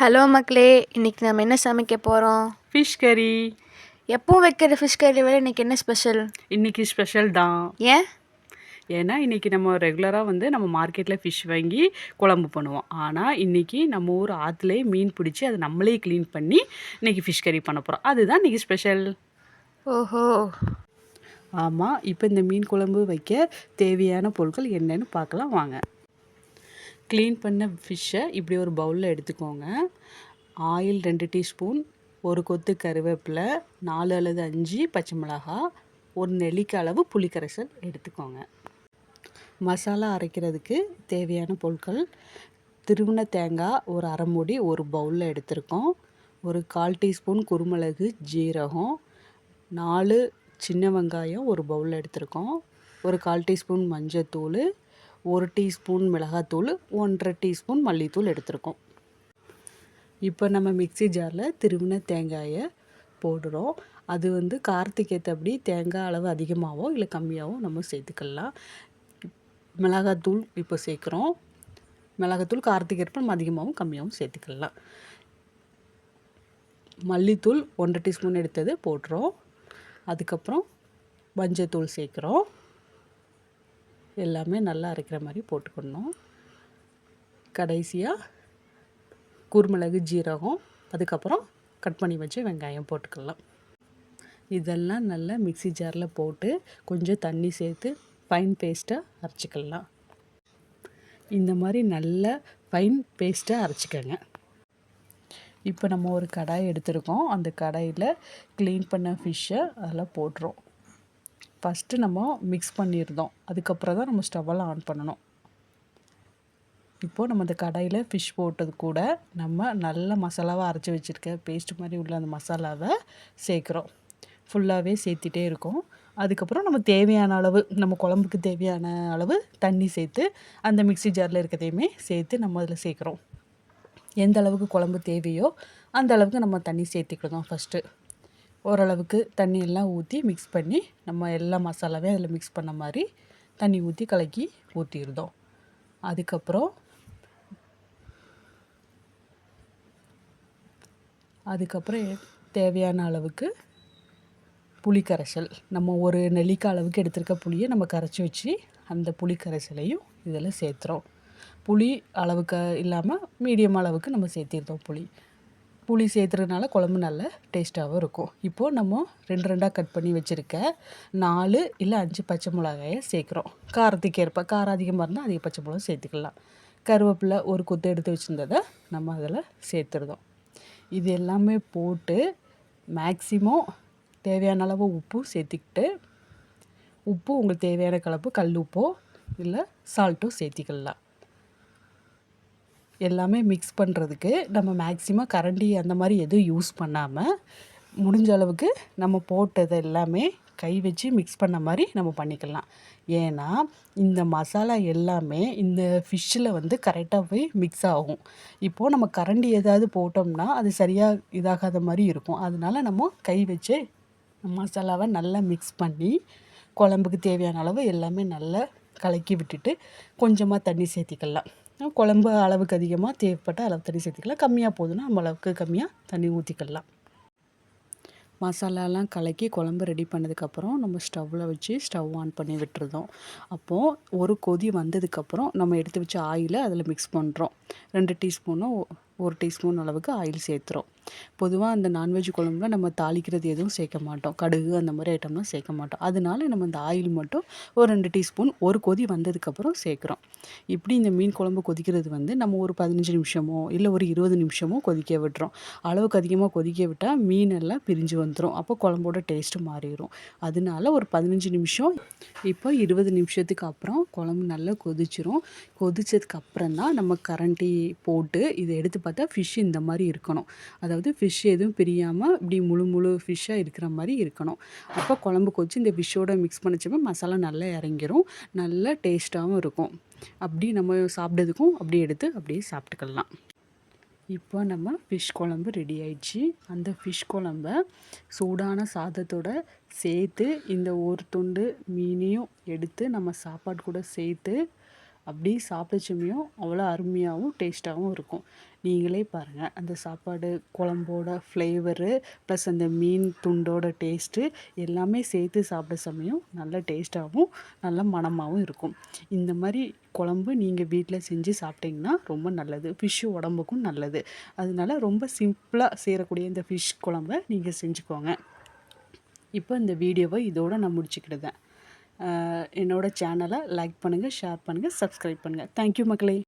Hello மக்களே, இன்னைக்கு நம்ம என்ன சமைக்க போகிறோம்? ஃபிஷ் கறி. எப்பவும் வைக்கிற ஃபிஷ் கறி விட இன்னைக்கு என்ன ஸ்பெஷல்? இன்னைக்கு ஸ்பெஷல் தான். ஏன்? ஏன்னா இன்னைக்கு நம்ம ரெகுலராக நம்ம மார்க்கெட்டில் ஃபிஷ் வாங்கி குழம்பு பண்ணுவோம். ஆனால் இன்னைக்கு நம்ம ஊர் ஆற்றுலேயே மீன் பிடிச்சி அதை நம்மளே க்ளீன் பண்ணி இன்னைக்கு ஃபிஷ் கறி பண்ண போகிறோம். அதுதான் இன்னைக்கு ஸ்பெஷல். ஓஹோ. ஆமாம், இப்போ இந்த மீன் குழம்பு வைக்க தேவையான பொருட்கள் என்னன்னு பார்க்கலாம் வாங்க. க்ளீன் பண்ண ஃபிஷ்ஷை இப்படி ஒரு பவுலில் எடுத்துக்கோங்க. ஆயில் 2 டீஸ்பூன், ஒரு கொத்து கருவேப்பிலை, 4 அல்லது 5 பச்சை மிளகாய், ஒரு நெல்லிக்காய் அளவு புளிக்கரைசல் எடுத்துக்கோங்க. மசாலா அரைக்கிறதுக்கு தேவையான பொருட்கள்: திருவின தேங்காய் ஒரு அரை மூடி ஒரு பவுலில் எடுத்திருக்கோம். ஒரு 1/4 டீஸ்பூன் குருமிளகு, ஜீரகம், 4 சின்ன வெங்காயம் ஒரு பவுலில் எடுத்திருக்கோம். ஒரு 1/4 டீஸ்பூன் மஞ்சத்தூள், 1 டீஸ்பூன் மிளகாத்தூள், 1/2 டீஸ்பூன் மல்லித்தூள் எடுத்திருக்கோம். இப்போ நம்ம மிக்ஸி ஜாரில் திருவின தேங்காயை போடுறோம். அது காரத்துக்கு ஏற்றபடி தேங்காய் அளவு அதிகமாகவோ இல்லை கம்மியாகவோ நம்ம சேர்த்துக்கலாம். மிளகாத்தூள் இப்போ சேர்க்குறோம். மிளகாத்தூள் காரத்துக்கு ஏற்ப நம்ம அதிகமாகவும் கம்மியாகவும் சேர்த்துக்கலாம். மல்லித்தூள் 1/2 டீஸ்பூன் எடுத்தது போடுறோம். அதுக்கப்புறம் மஞ்சத்தூள் சேர்க்குறோம். எல்லாமே நல்லா அரைக்கிற மாதிரி போட்டுக்கணும். கடைசியாக குருமிளகு, ஜீரகம், அதுக்கப்புறம் கட் பண்ணி வச்சு வெங்காயம் போட்டுக்கலாம். இதெல்லாம் நல்லா மிக்ஸி ஜாரில் போட்டு கொஞ்சம் தண்ணி சேர்த்து ஃபைன் பேஸ்ட்டாக அரைச்சிக்கலாம். இந்த மாதிரி நல்லா ஃபைன் பேஸ்ட்டாக அரைச்சிக்கோங்க. இப்போ நம்ம ஒரு கடாய் எடுத்துருக்கோம். அந்த கடாயில் க்ளீன் பண்ண ஃபிஷ்ஷை அதில் போடுறோம். ஃபஸ்ட்டு நம்ம மிக்ஸ் பண்ணியிருந்தோம். அதுக்கப்புறம் தான் நம்ம ஸ்டவ்வெல்லாம் ஆன் பண்ணணும். இப்போது நம்ம அந்த கடாயில் ஃபிஷ் போட்டது கூட நம்ம நல்ல மசாலாவாக அரைச்சி வச்சுருக்க பேஸ்ட் மாதிரி உள்ள அந்த மசாலாவை சேர்க்குறோம். ஃபுல்லாகவே சேர்த்துட்டே இருக்கோம். அதுக்கப்புறம் நம்ம தேவையான அளவு, நம்ம குழம்புக்கு தேவையான அளவு தண்ணி சேர்த்து அந்த மிக்ஸி ஜாரில் இருக்கிறதையுமே சேர்த்து நம்ம அதில் சேர்க்குறோம். எந்த அளவுக்கு குழம்பு தேவையோ அந்த அளவுக்கு நம்ம தண்ணி சேர்த்துக்கிட்டோம். ஃபஸ்ட்டு ஓரளவுக்கு தண்ணி எல்லாம் ஊற்றி மிக்ஸ் பண்ணி நம்ம எல்லா மசாலாவையும் அதில் மிக்ஸ் பண்ண மாதிரி தண்ணி ஊற்றி கலக்கி ஊற்றிடுதோம். அதுக்கப்புறம் தேவையான அளவுக்கு புளி கரைசல், நம்ம ஒரு நெல்லிக்காய் அளவுக்கு எடுத்துருக்க புளியை நம்ம கரைச்சி வச்சு அந்த புளி கரைசலையும் இதில் சேர்த்துறோம். புளி அளவுக்கு இல்லாமல் மீடியம் அளவுக்கு நம்ம சேர்த்திருந்தோம். புளி சேர்த்துறதுனால குழம்பு நல்ல டேஸ்ட்டாகவும் இருக்கும். இப்போது நம்ம 2 கட் பண்ணி வச்சுருக்க 4 இல்லை 5 பச்சை மிளகாயை சேர்க்குறோம். காரத்துக்கு ஏற்ப, காரம் அதிகமாக இருந்தால் அதிக பச்சை மிளகா சேர்த்துக்கலாம். கருவேப்பிலை ஒரு கொத்து எடுத்து வச்சுருந்ததை நம்ம அதில் சேர்த்துருதோம். இது எல்லாமே போட்டு மேக்ஸிமம் தேவையான அளவு உப்பு சேர்த்துக்கிட்டு, உப்பு உங்களுக்கு தேவையான கலப்பு கல் உப்போ இல்லை சால்ட்டோ சேர்த்திக்கலாம். எல்லாமே மிக்ஸ் பண்ணுறதுக்கு நம்ம மேக்ஸிமம் கரண்டி அந்த மாதிரி எதுவும் யூஸ் பண்ணாமல் முடிஞ்ச அளவுக்கு நம்ம போட்டது எல்லாமே கை வச்சு மிக்ஸ் பண்ண மாதிரி நம்ம பண்ணிக்கலாம். ஏன்னா இந்த மசாலா எல்லாமே இந்த ஃபிஷ்ஷில் கரெக்டாக போய் மிக்ஸ் ஆகும். இப்போது நம்ம கரண்டி ஏதாவது போட்டோம்னா அது சரியாக இதாகாத மாதிரி இருக்கும். அதனால நம்ம கை வச்சு மசாலாவை நல்லா மிக்ஸ் பண்ணி குழம்புக்கு தேவையான அளவு எல்லாமே நல்லா கலக்கி விட்டுட்டு கொஞ்சமாக தண்ணி சேர்த்திக்கலாம். குழம்பு அளவுக்கு அதிகமாக தேவைப்பட்ட அளவு தண்ணி சேர்த்துக்கலாம். கம்மியாக போதுன்னா நம்ம அளவுக்கு கம்மியாக தண்ணி ஊற்றிக்கலாம். மசாலாலாம் கலக்கி குழம்பு ரெடி பண்ணதுக்கப்புறம் நம்ம ஸ்டவ்வில் வச்சு ஸ்டவ் ஆன் பண்ணி விட்டுருதோம். அப்போது ஒரு கொதி வந்ததுக்கப்புறம் நம்ம எடுத்து வச்ச ஆயிலை அதில் மிக்ஸ் பண்ணுறோம். 2 டீஸ்பூனும் 1 டீஸ்பூன் அளவுக்கு ஆயில் சேர்த்துறோம். பொதுவாக அந்த நான்வெஜ் குழம்புல நம்ம தாளிக்கிறது எதுவும் சேர்க்க மாட்டோம். கடுகு அந்த மாதிரி ஐட்டம்லாம் சேர்க்க மாட்டோம். அதனால நம்ம இந்த ஆயில் மட்டும் ஒரு 2 டீஸ்பூன் ஒரு கொதி வந்ததுக்கப்புறம் சேர்க்குறோம். இப்படி இந்த மீன் குழம்பு கொதிக்கிறது நம்ம ஒரு 15 நிமிஷமோ இல்லை ஒரு 20 நிமிஷமோ கொதிக்க விட்டுறோம். அளவுக்கு அதிகமாக கொதிக்க விட்டால் மீனெல்லாம் பிரிஞ்சு வந்துடும். அப்போ குழம்போட டேஸ்ட்டு மாறிடும். அதனால ஒரு 15 நிமிஷம், இப்போ 20 நிமிஷத்துக்கு அப்புறம் குழம்பு நல்லா கொதிச்சிரும். கொதிச்சதுக்கு அப்புறம் தான் நம்ம கரண்டி போட்டு இதை எடுத்து பார்த்தா ஃபிஷ் இந்த மாதிரி இருக்கணும். அதாவது ஃபிஷ் எதுவும் பிரியாமல் இப்படி முழு ஃபிஷ்ஷாக இருக்கிற மாதிரி இருக்கணும். அப்போ குழம்பு கொதிச்சு இந்த ஃபிஷ்ஷோட மிக்ஸ் பண்ணிச்சோமே மசாலா நல்லா இறங்கிரும். நல்லா டேஸ்ட்டாகவும் இருக்கும். அப்படி நம்ம சாப்பிட்டதுக்கும் அப்படியே எடுத்து அப்படியே சாப்பிட்டுக்கலாம். இப்போ நம்ம ஃபிஷ் குழம்பு ரெடி ஆயிடுச்சு. அந்த ஃபிஷ் குழம்ப சூடான சாதத்தோட சேர்த்து இந்த ஒரு துண்டு மீனையும் எடுத்து நம்ம சாப்பாடு கூட சேர்த்து அப்படி சாப்பிடச்சுமையும் அவ்வளோ அருமையாகவும் டேஸ்ட்டாகவும் இருக்கும். நீங்களே பாருங்கள், அந்த சாப்பாடு குழம்போட ஃப்ளேவரு ப்ளஸ் அந்த மீன் துண்டோட டேஸ்ட்டு எல்லாமே சேர்த்து சாப்பிட சமயம் நல்ல டேஸ்ட்டாகவும் நல்ல மணமாகவும் இருக்கும். இந்த மாதிரி குழம்பு நீங்கள் வீட்டில் செஞ்சு சாப்பிட்டிங்கன்னா ரொம்ப நல்லது. ஃபிஷ்ஷு உடம்புக்கும் நல்லது. அதனால ரொம்ப சிம்பிளாக செய்யக்கூடிய இந்த ஃபிஷ் குழம்ப நீங்கள் செஞ்சுக்கோங்க. இப்போ இந்த வீடியோவை இதோட நான் முடிச்சுக்கிடுதேன். என்னோட சேனலை லைக் பண்ணுங்கள், ஷேர் பண்ணுங்கள், சப்ஸ்கிரைப் பண்ணுங்கள். தேங்க்யூ மக்களே.